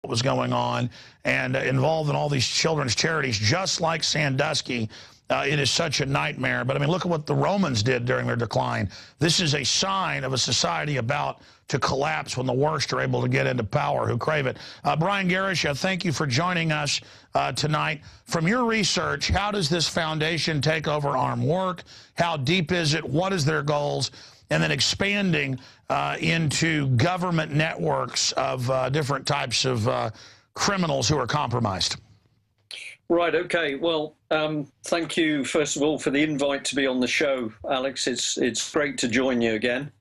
was going on and involved in all these children's charities, just like Sandusky. It is such a nightmare. But, I mean, look at what the Romans did during their decline. This is a sign of a society about to collapse when the worst are able to get into power who crave it. Brian Garish, thank you for joining us tonight. From your research, how does this foundation take over armed work? How deep is it? What is their goals? And then expanding into government networks of different types of criminals who are compromised. Right, okay. Well, thank you, first of all, for the invite to be on the show, Alex. It's great to join you again.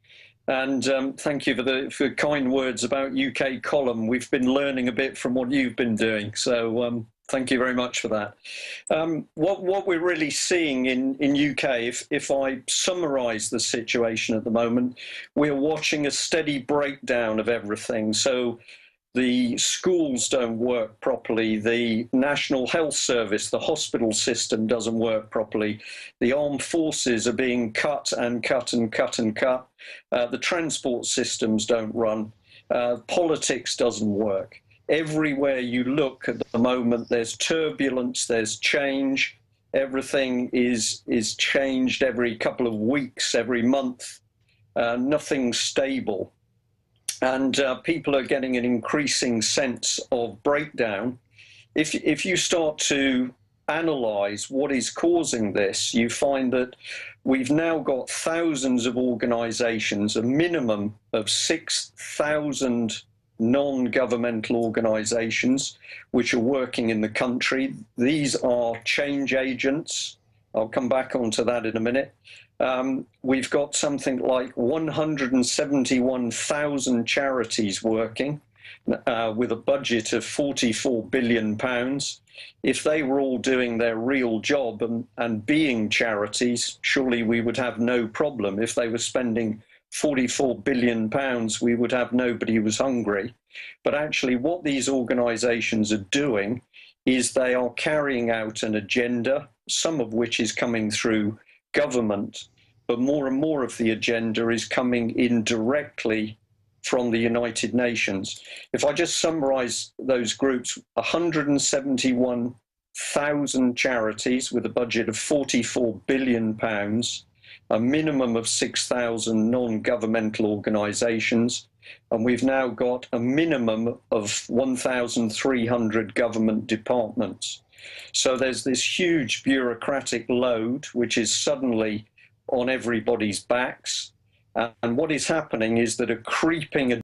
And thank you for kind words about UK Column. We've been learning a bit from what you've been doing. So thank you very much for that. What we're really seeing in UK, if I summarise the situation at the moment, we're watching a steady breakdown of everything. So the schools don't work properly, the National Health Service, the hospital system doesn't work properly, the armed forces are being cut and cut and cut and cut, the transport systems don't run, politics doesn't work. Everywhere you look at the moment, there's turbulence, there's change, everything is changed every couple of weeks, every month, nothing's stable. And people are getting an increasing sense of breakdown. If you start to analyse what is causing this, you find that we've now got thousands of organisations, a minimum of 6,000 non-governmental organisations which are working in the country. These are change agents. I'll come back onto that in a minute. We've got something like 171,000 charities working with a budget of £44 billion. If they were all doing their real job and being charities, surely we would have no problem. If they were spending £44 billion, we would have nobody who was hungry. But actually what these organisations are doing is they are carrying out an agenda, some of which is coming through government, but more and more of the agenda is coming in directly from the United Nations. If I just summarise those groups, 171,000 charities with a budget of £44 billion, a minimum of 6,000 non-governmental organisations, and we've now got a minimum of 1,300 government departments. So there's this huge bureaucratic load which is suddenly on everybody's backs. And what is happening is that a creeping